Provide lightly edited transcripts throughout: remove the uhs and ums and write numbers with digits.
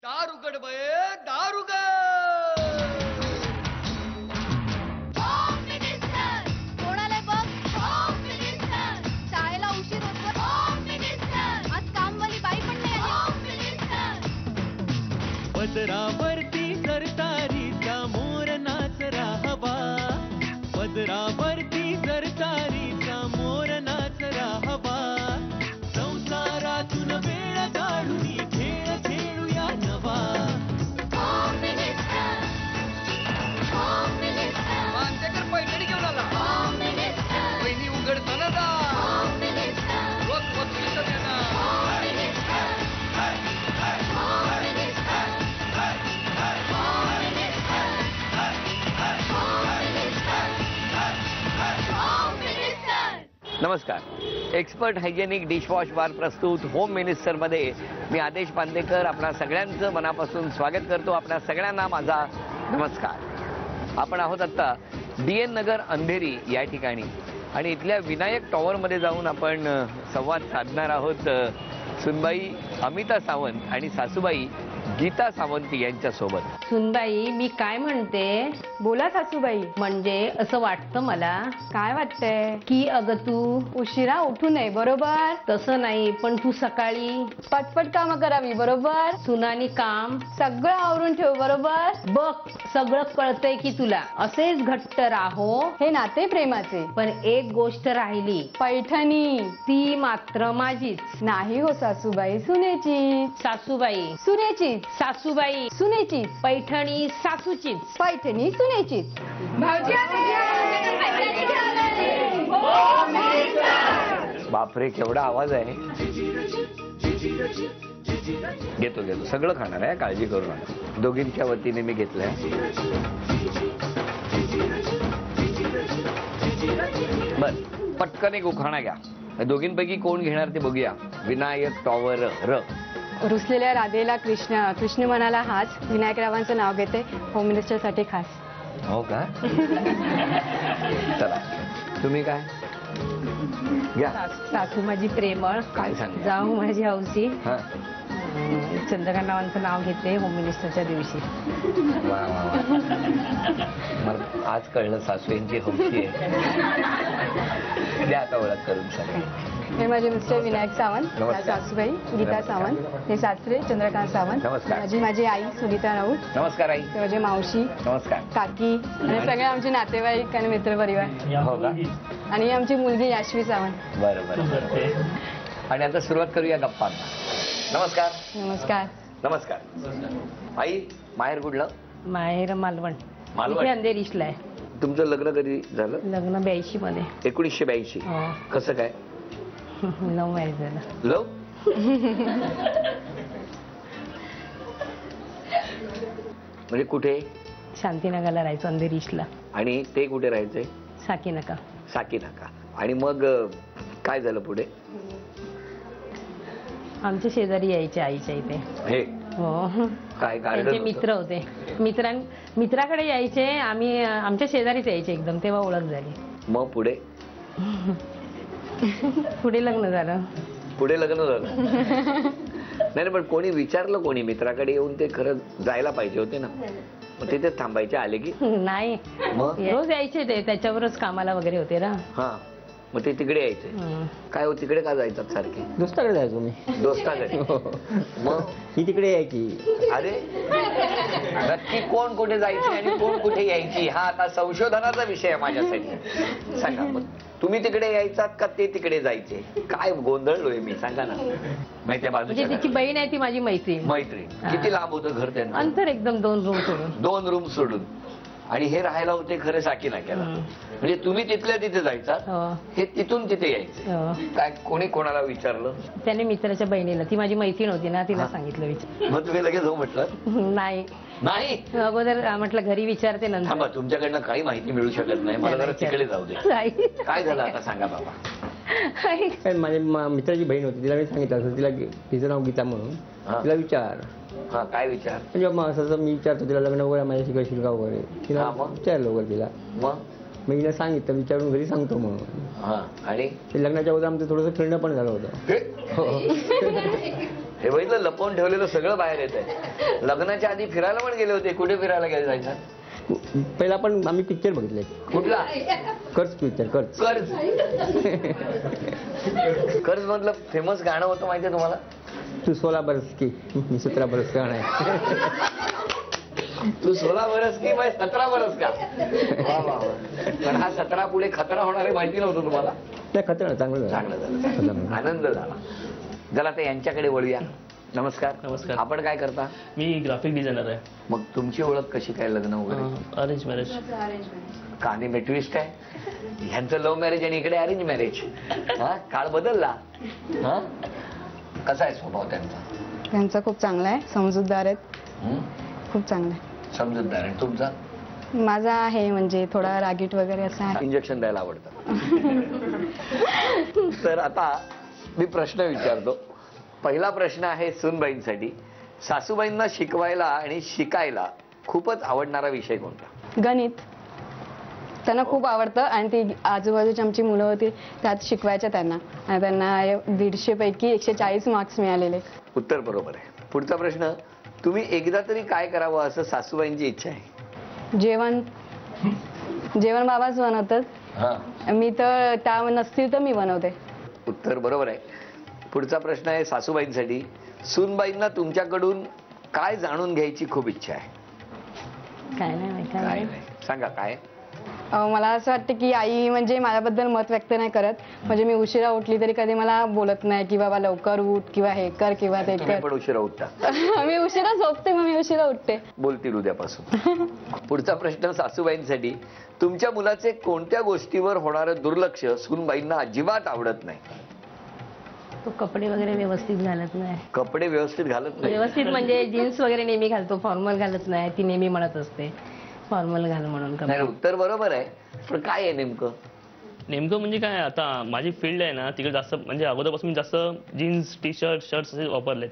दार उघड बये, दार उघड. कोणाला बघ, शाळेला उशीर होतो. आज कामवाली बाई पण नाही आली. पदरावरती सरतारीचा मोर नाचरा हवा, पदरावरती सरतारीचा मोर नाचरा हवा. संसारातून वेळ काढून खेळ खेळूया नवा. मानतेकर पैठणी घेऊन आला. वहिनी उघडताना जा. रोज रोज मिळतं त्यांना. नमस्कार. एक्सपर्ट हायजेनिक डिशवॉश बार प्रस्तुत होम मिनिस्टर मध्ये मी आदेश बांदेकर आपणा सगळ्यांचं मनापासून स्वागत करतो. आपणा सगळ्यांना माझा नमस्कार. आपण आहोत आता DN नगर अंधेरी या ठिकाणी आणि इथल्या विनायक टॉवरमध्ये जाऊन आपण संवाद साधणार आहोत सुनबाई अमिता सावंत आणि सासूबाई गीता सावंत यांच्यासोबत. सुनबाई, मी काय म्हणते? बोला सासूबाई. म्हणजे असं वाटतं मला. काय वाटतंय? की अगं तू उशिरा उठू नये, बरोबर? तसं नाही, पण तू सकाळी पटपट कामं करावी, बरोबर? सुनानी काम सगळं आवरून ठेव, बरोबर? बघ, सगळं कळतंय की तुला. असेच घट्ट राहो. हे नाते प्रेमाचे. पण एक गोष्ट राहिली, पैठणी. ती मात्र माझीच. नाही हो सासूबाई, सुनेची. सासूबाई. सुनेची. सासूबाई. सुनेची. पैठणी सासूचीच. पैठणी सुनेची. बापरे, केवढा आवाज आहे. घेतो घेतो, सगळं खाणार आहे, काळजी करू नका. दोघींच्या वतीने मी घेतलंय. बर, पटकन एक उखाणा घ्या. दोघींपैकी कोण घेणार ते बघूया. विनायक टॉवर र. रुसलेल्या राधेला कृष्ण म्हणाला हाच. विनायकरावांचं नाव घेते होम मिनिस्टरसाठी खास. हो का? चला, तुम्ही काय घ्या. सासू माझी प्रेमळ. काय सांग. जाऊ माझी हौसी. हा, चंद्रकांतरावांचं नाव घेते होम मिनिस्टरच्या दिवशी. वा वा वा. मला आज कळलं सासू यांची हौशी आहे. द्या आता ओळख करून सांगा. हे माझे मिस्टर विनायक सावंत. नमस्कार. सासूबाई गीता सावंत. हे सासरे चंद्रकांत सावंत. नमस्कार. माझी आई सुनीता राऊत. नमस्कार आई. ते माझे मावशी, नमस्कार. काकी आणि सगळे आमचे नातेवाईक आणि मित्रपरिवार. हो का? आणि आमची मुलगी याश्वी सावंत. बरं बरं बरं. आणि आता सुरुवात करूया गप्पांना. नमस्कार. नमस्कार. नमस्कार. आई, माहेर कुठलं? माहेर मालवण. मालवण? इथे अंधेरीला आहे. तुमचं लग्न कधी झालं? लग्न 82 मध्ये. 1982. हो. कसं काय? 9 महिने झालं. लव? म्हणजे कुठे? शांतीनगरला राहायचो अंधेरीला. आणि ते कुठे राहायचे? साकीनका. साकीनाका. आणि मग काय झालं पुढे? आमच्या शेजारी यायचे आईच्या इथे. हे हो. काय त्यांचे गार्डन? मित्र होते. मित्राकडे यायचे. आम्ही आमच्या शेजारीच यायचे एकदम. तेव्हा ओळख झाली. मग पुढे? पुढे लग्न झालं. पुढे लग्न झालं. नाही, पण कोणी विचारलं? कोणी मित्राकडे येऊन ते खरं जायला पाहिजे होते ना. मग तिथे थांबायचे आले की? नाही, मग रोज यायचे ते. त्याच्यावरच कामाला वगैरे होते ना. हा, मग ते तिकडे यायचे. काय हो, तिकडे का जायचं सारखे? दोस्ताकडे जायचो मी. दोस्ताकडे? मग ही तिकडे यायची. अरे, नक्की कोण कुठे जायचे आणि कोण कुठे यायची हा आता संशोधनाचा विषय आहे माझ्यासाठी. सांगा, मग तुम्ही तिकडे यायचात का ते तिकडे जायचे? काय गोंधळलोय मी, सांगा ना. माहिती म्हणजे तिची बहीण आहे, ती माझी मैत्रीण. मैत्रीण. किती लांब होतं घर त्यांचं? अंतर एकदम 2 रूम सोडून. 2 रूम सोडून. आणि हे राहायला होते खरे साकीनाक्याला. म्हणजे तुम्ही तिथल्या तिथे जायचात, हे तिथून तिथे यायचे. काय कोणी कोणाला विचारलं? त्याने मित्राच्या बहिणीला. ती माझी मैत्रीण होती ना, तिला सांगितलं. विचार. मग तुम्ही लगेच हो म्हटलं? नाही नाही, अगोदर म्हटलं घरी विचारते नंतर. थांबा, तुमच्याकडनं काही माहिती मिळू शकत नाही. मला जरा तिकडे जाऊ दे. काय झालं आता सांगा बाबा. माझ्या मित्राची बहीण होती, तिला मी सांगितलं असं. तिला तिचं नाव गीता म्हणून. तिला विचार. हा, काय विचार? म्हणजे मग असं मी विचारतो तिला लग्न वगैरे माझ्याशी करशील का वगैरे. तिला विचारलं वगैरे तिला. मग मी तिला सांगितलं विचारून घरी सांगतो म्हणून. हा, आणि ते लग्नाच्या अगोदर आमचं थोडंसं फिरणं पण झालं होतं. हे? हे बघितलं, लपवून ठेवलेलं सगळं बाहेर येत आहे. लग्नाच्या आधी फिरायला पण गेले होते. कुठे फिरायला गेले जायचं? पहिला पण आम्ही पिक्चर बघितले. कुठला? कर्ज पिक्चर, कर्ज. कर्ज. कर्ज मधलं फेमस गाणं होतं माहितीये तुम्हाला? तू 16 बरस की मी 17 बरस का नाही. तू 16 बरस की मैं 17 बरस का. वा वा वा. पण हा 17 पुढे खतरा होणार आहे माहिती नव्हतं तुम्हाला? नाही, खतरा चांगलं चांगलं झालं, आनंद झाला. जरा ते यांच्याकडे वळूया. नमस्कार. नमस्कार. आपण काय करता? मी ग्राफिक डिझायनर आहे. मग तुमची ओळख कशी काय, लग्न वगैरे? Arrange marriage. कहाणी में ट्विस्ट आहे. ह्यांचं लव्ह मॅरेज आणि इकडे अरेंज मॅरेज. हा, काळ बदलला. हा, कसा आहे स्वभाव त्यांचा? त्यांचा खूप चांगला आहे, समजूतदार आहेत, हं? खूप चांगला आहे. समजूतदार आहे. तुमचा? माझा आहे म्हणजे थोडा रागीट वगैरे असा आहे. इंजेक्शन द्यायला आवडतं. तर आता मी प्रश्न विचारतो. पहिला प्रश्न आहे सूनबाईंसाठी. सासूबाईंना शिकवायला आणि शिकायला खूपच आवडणारा विषय कोणता? गणित त्यांना खूप आवडतं आणि ती आजूबाजूची आमची मुलं होती त्यात शिकवायच्या त्यांना, आणि त्यांना 150 पैकी 140 मार्क्स मिळालेले. उत्तर बरोबर आहे. पुढचा प्रश्न, तुम्ही एकदा तरी काय करावं असं सासूबाईंची इच्छा आहे? जेवण बाबाच बनवतात, हा, मी तर त्या नसतील तर मी बनवते. उत्तर बरोबर आहे. पुढचा प्रश्न आहे सासूबाईंसाठी. सूनबाईंना तुमच्याकडून काय जाणून घ्यायची खूप इच्छा आहे? काय नाही काय नाही, सांगा काय? मला असं वाटतं की आई म्हणजे माझ्याबद्दल मत व्यक्त नाही करत. म्हणजे मी उशिरा उठली तरी कधी मला बोलत नाही की बाबा लवकर उठ किंवा हे कर किंवा ते तुम्ही कर. पण उशिरा उठता. मी उशिरा झोपते, मग मी उशिरा उठते. बोलतील उद्यापासून. पुढचा प्रश्न सासूबाईंसाठी. तुमच्या मुलाचे कोणत्या गोष्टीवर होणारं दुर्लक्ष सूनबाईंना अजिबात आवडत नाही? तो कपडे वगैरे व्यवस्थित घालत नाही. कपडे व्यवस्थित घालत नाही. व्यवस्थित म्हणजे जीन्स वगैरे नेहमी घालतो, फॉर्मल घालत नाही. ती नेहमी म्हणत असते फॉर्मल घाल म्हणून. नाही, उत्तर बरोबर आहे, पण काय आहे नेमकं? नेमकं म्हणजे काय, आता माझी फील्ड आहे ना तिकडे जास्त म्हणजे अगोदरपासून मी जास्त जीन्स टी शर्ट शर्ट्स असे वापरलेत.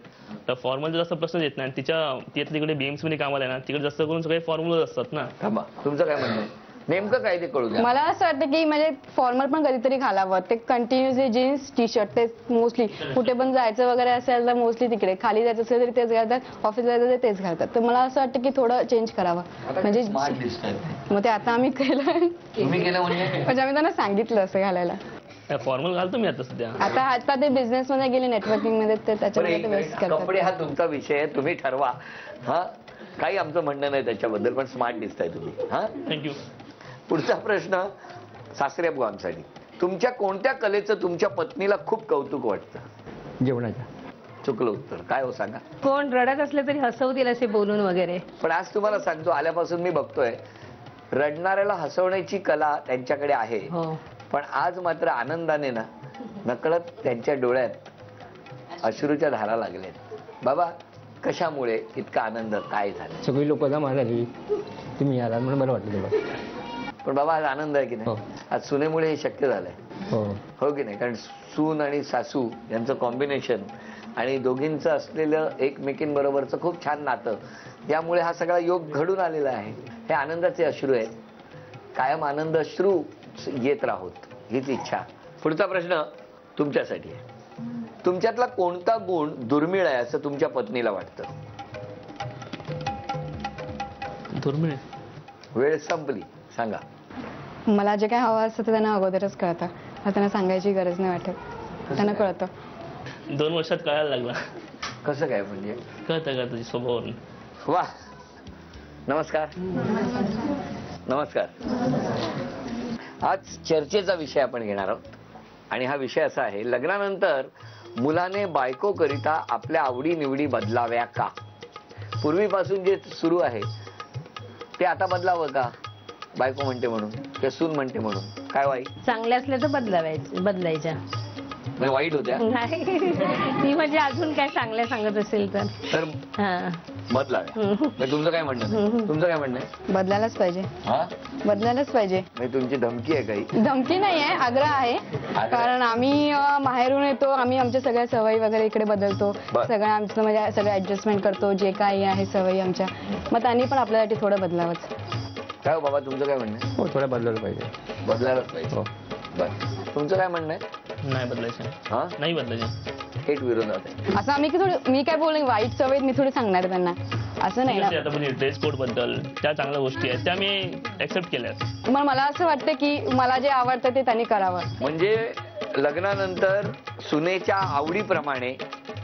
तर फॉर्मलचा जास्त प्रश्न येत नाही. ती तिकडे BMC मध्ये कामाला आहे ना, तिकडे जास्त करून सगळे फॉर्मलच असतात ना. थांबा, तुमचं काय म्हणणं आहे? नेमकं काय ते कळू द्या. मला असं वाटतं की म्हणजे फॉर्मल पण कधीतरी घालावं. ते कंटिन्युअसली जीन्स टी शर्ट ते मोस्टली कुठे पण जायचं वगैरे असेल तर मोस्टली तिकडे, खाली जायचं असेल तरी तेच घालतात, ऑफिस जायचं तरी तेच घालतात. तर मला असं वाटतं की थोडं चेंज करावं. म्हणजे स्मार्ट दिसतात. मग ते आता आम्ही केलं, तुम्ही केलं म्हणजे? म्हणजे आम्ही त्यांना सांगितलं असं घालायला. फॉर्मल घालतो मी आता सध्या. आता ते बिझनेस मध्ये गेले, नेटवर्किंग मध्ये, ते त्याच्यामध्ये ते व्यस्त कपडे करतात. हा तुमचा विषय आहे, तुम्ही ठरवा. हा, काही आमचं म्हणणं नाही त्याच्याबद्दल, पण स्मार्ट दिसताय तुम्ही. हा, थँक्यू. पुढचा प्रश्न सासऱ्या बुवांसाठी. तुमच्या कोणत्या कलेचं तुमच्या पत्नीला खूप कौतुक वाटतं? जेवणाच्या. चुकलं उत्तर. काय हो सांगा? कोण रडत असले तरी हसवतील असे बोलून वगैरे. पण आज तुम्हाला सांगतो, आल्यापासून मी बघतोय रडणाऱ्याला हसवण्याची कला त्यांच्याकडे आहे. हो, पण आज मात्र आनंदाने ना नकळत त्यांच्या डोळ्यात अश्रूच्या धारा लागल्यात. बाबा, कशामुळे इतका आनंद, काय झालं? सगळी लोक जमा झाली, तुम्ही आलात म्हणून बरं वाटलं तेव्हा. पण बाबा आज आनंद आहे की नाही? हो. आज सुनेमुळे हे शक्य झालंय. हो, हो की नाही? कारण सून आणि सासू यांचं कॉम्बिनेशन आणि दोघींचं असलेलं एकमेकींबरोबरचं खूप छान नातं, यामुळे हा सगळा योग घडून आलेला आहे. हे आनंदाचे अश्रू आहेत. कायम आनंद अश्रू येत राहोत, हीच इच्छा. पुढचा प्रश्न तुमच्यासाठी आहे. तुमच्यातला कोणता गुण दुर्मिळ आहे असं तुमच्या पत्नीला वाटतं? दुर्मिळ? वेळ संपली, सांगा. मला जे काय हवं असतं ते त्यांना अगोदरच कळतं. त्यांना सांगायची गरज नाही वाटत, त्यांना कळतं. 2 वर्षात कळायला लागला. कसं काय म्हणजे? कळतं तुझ्या स्वभावावरून. वा, नमस्कार. नमस्कार. आज चर्चेचा विषय आपण घेणार आहोत आणि हा विषय असा आहे, लग्नानंतर मुलाने बायकोकरिता आपल्या आवडीनिवडी बदलाव्या का? पूर्वीपासून जे सुरू आहे ते आता बदलावं का? बायको म्हणते म्हणून किंवा सून म्हणते म्हणून. काय वाईट? चांगल्या असल्या तर बदलायच्या. म्हणजे वाईट होत्या? नाही, ती म्हणजे अजून काय चांगल्या सांगत असेल तर हा बदलाव्या. म्हणजे तुमचं काय म्हणणं आहे? तुमचं काय म्हणणं आहे? बदलायलाच पाहिजे. हा, बदलायलाच पाहिजे. म्हणजे तुमची धमकी आहे काही? धमकी नाही आहे, आग्रह आहे. कारण आम्ही माहेरून येतो, आम्ही आमच्या सगळ्या सवयी वगैरे इकडे बदलतो. सगळं आमचं म्हणजे सगळं ऍडजस्टमेंट करतो, जे काही आहे सवयी आमच्या. मग त्यांनी पण आपल्यासाठी थोडं बदलावंच. काय बाबा, तुमचं काय म्हणणं आहे? हो, थोडं बदललं पाहिजे. बदलायलाच पाहिजे. हो. बरं, तुमचं काय म्हणणं आहे? नाही बदलायचे, हा नाही बदलायचे. थेट विरोधात आहे. असं आम्ही की थोडी मी काय बोलले वाईट सवय मी थोडी सांगणार आहे त्यांना असं नाही ना. आता म्हणजे ड्रेस कोड बद्दल त्या चांगल्या गोष्टी आहेत त्या मी ऍक्सेप्ट केल्यात. मग मला असं वाटतं की मला जे आवडतं ते त्यांनी करावं. म्हणजे लग्नानंतर सुनेच्या आवडीप्रमाणे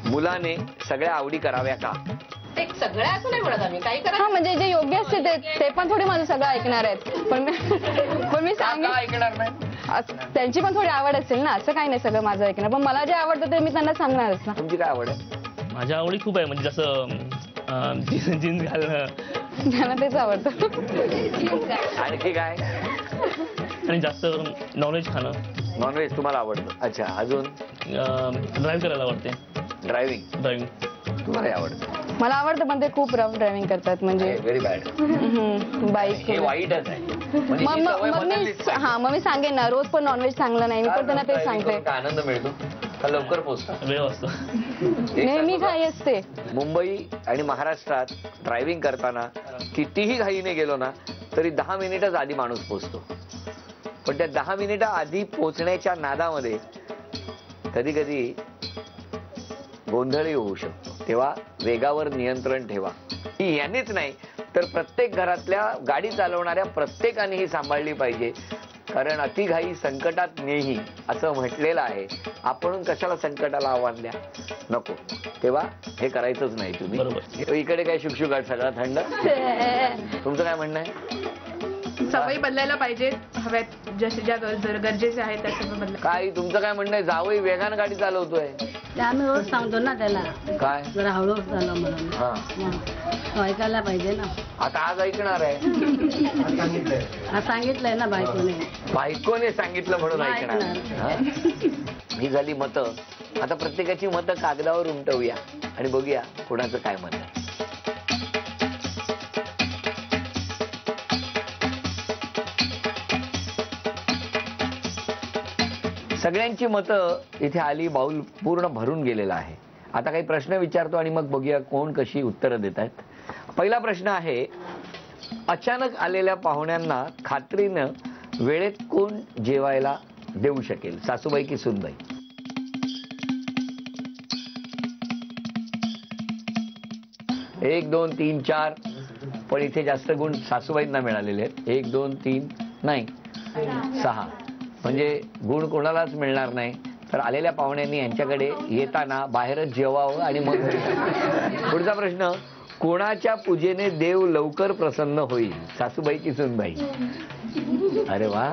मुलाने सगळ्या आवडी कराव्या का? ते सगळं असं नाही म्हणत आम्ही काही करा. हा म्हणजे जे योग्य असते ते पण थोडी माझं सगळं ऐकणार आहेत पण मी का सांगेन ऐकणार नाही? त्यांची पण थोडी आवड असेल ना, असं काही नाही सगळं माझं ऐकणार, पण मला जे आवडतं ते मी त्यांना सांगणारच ना. तुमची काय आवड आहे? माझ्या आवडी खूप आहे म्हणजे जसं जीन्स घालणं त्यांना तेच आवडतं. आणखी काय? आणि जास्त नॉनव्हेज खाणं. नॉनव्हेज तुम्हाला आवडतं? अच्छा, अजून? ड्राईव्ह करायला आवडते. ड्रायव्हिंग तुम्हाला आवडतं? मला आवडतं पण ते खूप रफ ड्रायव्हिंग करतात म्हणजे व्हेरी बॅड. बाईक. हे वाईटच आहे. म्हणजे ही सवय बदललीच पाहिजे. मग मी सांगेन ना, रोज पण नॉनव्हेज चांगलं नाही, मी पण त्यांना तेच सांगते. काय आनंद मिळतो का लवकर पोहोचता? वेळ असतो. नेहमी घाई असते. मुंबई आणि महाराष्ट्रात ड्रायव्हिंग करताना कितीही घाईने गेलो ना तरी 10 मिनिटच आधी माणूस पोहोचतो. पण त्या 10 मिनिटं आधी पोहोचण्याच्या नादामध्ये कधी कधी गोंधळही होऊ शकतो. तेव्हा वेगावर नियंत्रण ठेवा. ही यानेच नाही तर प्रत्येक घरातल्या गाडी चालवणाऱ्या प्रत्येकाने ही सांभाळली पाहिजे. कारण अतिघाई संकटात नेही असं म्हटलेलं आहे. आपण कशाला संकटाला आव्हान द्या, नको. तेव्हा हे करायचंच नाही तुम्ही. बरोबर. इकडे काय शुकशुकाट सगळा थंड. तुमचं काय म्हणणं आहे? सवयी बदलायला पाहिजे, हव्यात जसे ज्या गरजेचे आहेत त्या सगळं बदला. काय तुमचं काय म्हणणं आहे? जावई वेगानं गाडी चालवतोय. आम्ही रोज सांगतो ना त्याला काय जरा हळू झालं म्हणून. हा ऐकायला पाहिजे ना. आता आज ऐकणार आहे. आज सांगितलंय ना बायकोने सांगितलं म्हणून ऐकणार. हा? ही झाली मतं. आता प्रत्येकाची मतं कागदावर उमटवूया आणि बघूया कोणाचं काय मत आहे. सगळ्यांची मतं इथे आली, बाऊल पूर्ण भरून गेलेला आहे. आता काही प्रश्न विचारतो आणि मग बघूया कोण कशी उत्तरं देत आहेत. पहिला प्रश्न आहे, अचानक आलेल्या पाहुण्यांना खात्रीनं वेळेत कोण जेवायला देऊ शकेल, सासूबाई की सूनबाई? एक 2 3 4. पण इथे जास्त गुण सासूबाईंना मिळालेले आहेत. 1 2 3 नाही 6. म्हणजे गुण कोणालाच मिळणार नाही. तर आलेल्या पाहुण्यांनी यांच्याकडे येताना बाहेरच जेवावं आणि मग. पुढचा प्रश्न, कोणाच्या पूजेने देव लवकर प्रसन्न होईल, सासूबाई की सूनबाई? अरे वा,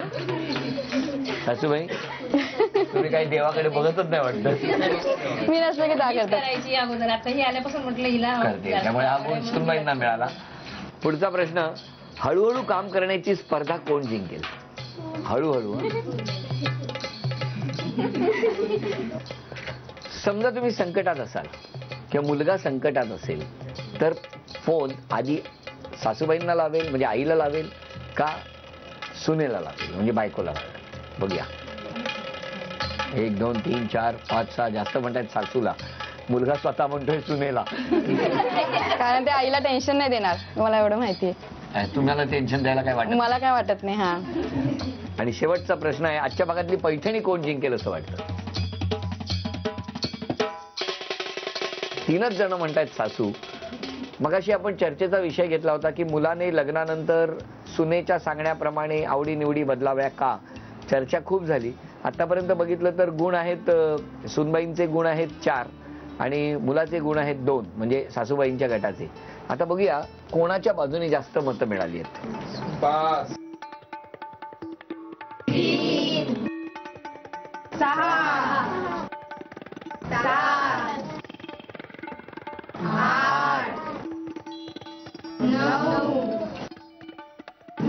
सासूबाई तुम्ही काही देवाकडे बघतच नाही वाटतं. मी नसलं की त्या करतात. करायची अगोदर, आता ही आल्यापासून म्हटलं हिला करते, त्यामुळे हा गुण सूनबाईंना मिळाला. पुढचा प्रश्न, हळूहळू काम करण्याची स्पर्धा कोण जिंकेल? हळूहळू. समजा तुम्ही संकटात असाल किंवा मुलगा संकटात असेल तर फोन आधी सासूबाईंना लावेल म्हणजे आईला लावेल का सुनेला लावेल म्हणजे बायकोला लावेल? बघूया. 1 2 3 4 5 6. जास्त म्हणतात सासूला. मुलगा स्वतः म्हणतोय सुनेला. कारण ते आईला टेन्शन नाही देणार, मला एवढं माहितीये. तुम्हाला टेन्शन द्यायला काय वाटत? मला काय वाटत नाही. हा. आणि शेवटचा प्रश्न आहे, आजच्या भागातली पैठणी कोण जिंकेल असं वाटतं? 3च जण म्हणतात सासू. मगाशी आपण चर्चेचा विषय घेतला होता की मुलाने लग्नानंतर सुनेच्या सांगण्याप्रमाणे आवडीनिवडी बदलाव्या का? चर्चा खूप झाली. आतापर्यंत बघितलं तर गुण आहेत, सुनबाईंचे गुण आहेत 4 आणि मुलाचे गुण आहेत 2 म्हणजे सासूबाईंच्या गटाचे. आता बघूया कोणाच्या बाजूने जास्त मतं मिळाली आहेत. 5 3 6 7 8 9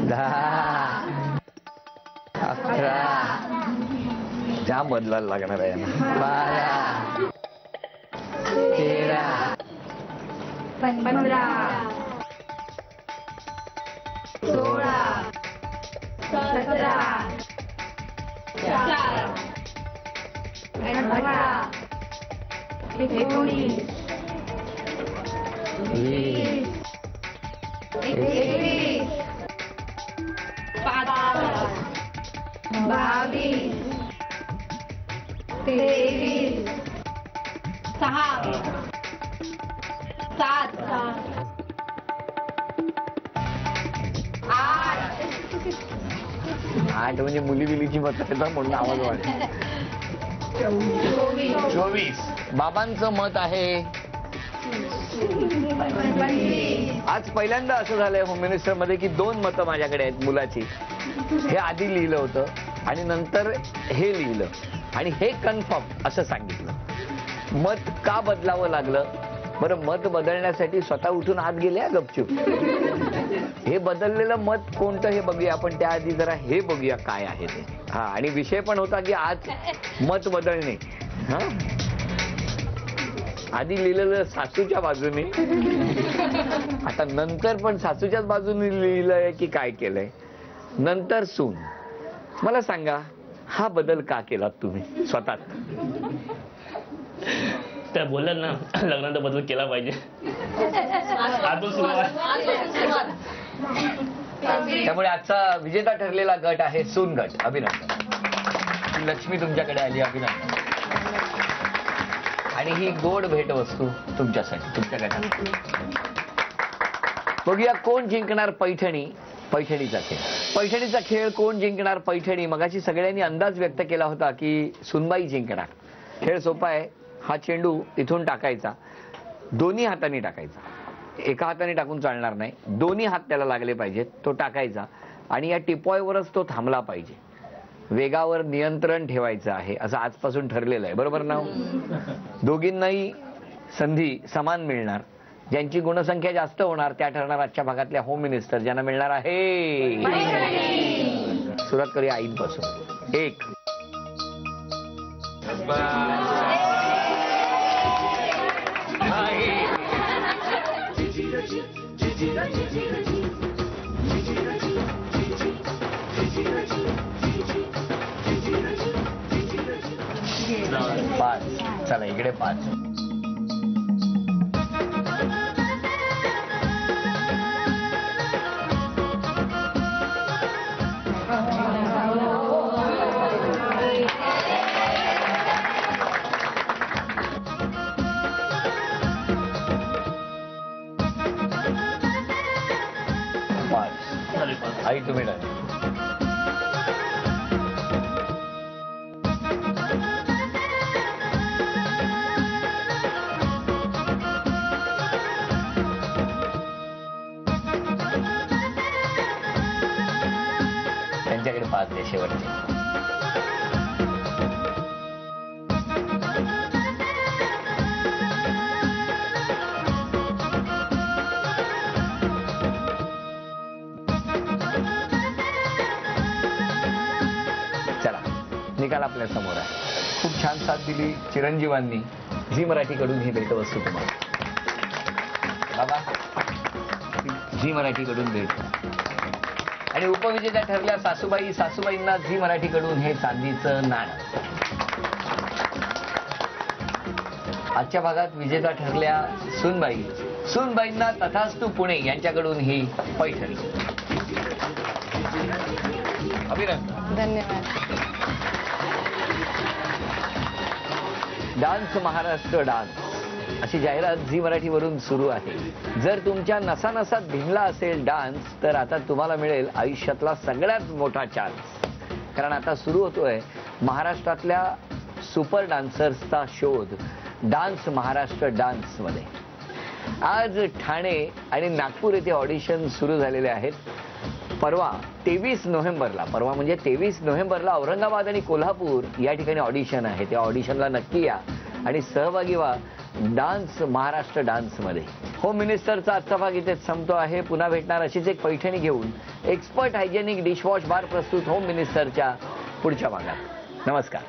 10 11. जाम बदलायला लागणार आहे. 12 13 15 16 17 18 19 20 21 22 23 8 म्हणजे मुली बिलीची मत येतात म्हणून आवाज वाढला. 24. बाबांचं मत आहे. आज पहिल्यांदा असं झालंय होम मिनिस्टर मध्ये की 2 मतं माझ्याकडे आहेत मुलाची. हे आधी लिहिलं होतं आणि नंतर हे लिहिलं आणि हे कन्फर्म असं सांगितलं. मत का बदलावं लागलं? बरं, मत बदलण्यासाठी स्वतः उठून आत गेले गपचूप. हे बदललेलं मत कोणतं हे बघूया, पण त्याआधी जरा हे बघूया काय आहे ते. हा, आणि विषय पण होता की आज मत बदलणे. हा, आधी लिहिलेलं सासूच्या बाजूने, आता नंतर पण सासूच्याच बाजूने लिहिलंय की काय केलंय, नंतर सून. मला सांगा, हा बदल का केलात तुम्ही स्वतः? त्या बोलल्या ना लग्नाचा बदल केला पाहिजे. आजून सुरुवात. त्यामुळे आजचा विजेता ठरलेला गट आहे सून गट. अभिनंदन. ही लक्ष्मी तुमच्याकडे आली. अभिनंदन. आणि ही गोड भेटवस्तू तुमच्यासाठी, तुमच्या गटात. बघूया कोण जिंकणार पैठणी. पैठणीचा खेळ. पैठणीचा खेळ कोण जिंकणार पैठणी. मगाशी सगळ्यांनी अंदाज व्यक्त केला होता की सुनबाई जिंकणार. खेळ सोपा आहे. हा चेंडू इथून टाकायचा, दोन्ही हाताने टाकायचा. एका हाताने टाकून चालणार नाही, दोन्ही हात त्याला लागले पाहिजेत. तो टाकायचा आणि या टिपॉयवरच तो थांबला पाहिजे. वेगावर नियंत्रण ठेवायचं आहे असं आजपासून ठरलेलं आहे. बरोबर ना? दोघींनाही संधी समान मिळणार. ज्यांची गुणसंख्या जास्त होणार त्या ठरणार आजच्या भागातल्या होम मिनिस्टर, ज्यांना मिळणार आहे. सुरुवात करूया आईंपासून. 1. पाच. चला इकडे 5. आई तुम्ही डन. त्यांच्याकडे 5 आहे शेवटचे. निकाल आपल्या समोर आहे. खूप छान साथ दिली चिरंजीवांनी. झी मराठीकडून ही भेटवस्तू तुम्हाला. बाबा, झी मराठीकडून भेट. आणि उपविजेत्या ठरल्या सासूबाई. सासूबाईंना झी मराठीकडून हे चांदीचं नाणं. आजच्या भागात विजेता ठरल्या सूनबाई. सूनबाईंना तथास्तु पुणे यांच्याकडून ही पैठणी. अभिनंदन. धन्यवाद. डान्स महाराष्ट्र डान्स अशी जाहिरात झी मराठीवरून सुरू आहे. जर तुमच्या नसानसात भिनला असेल डान्स, तर आता तुम्हाला मिळेल आयुष्यातला सगळ्यात मोठा चान्स. कारण आता सुरू होतोय महाराष्ट्रातल्या सुपर डान्सर्सचा शोध डान्स महाराष्ट्र डान्स मध्ये. आज ठाणे आणि नागपूर येथे ऑडिशन सुरू झालेले आहेत. परवा 23 नोव्हेंबरला, परवा म्हणजे 23 नोव्हेंबरला औरंगाबाद आणि कोल्हापूर या ठिकाणी ऑडिशन आहे. त्या ऑडिशनला नक्की या आणि सहभागी व्हा डान्स महाराष्ट्र डान्स मध्ये. होम मिनिस्टरचा आजचा भाग इथेच संपतो आहे. पुन्हा भेटणार अशीच एक पैठणी घेऊन एक्सपर्ट हायजेनिक डिशवॉश बार प्रस्तुत होम मिनिस्टरच्या पुढच्या भागात. नमस्कार.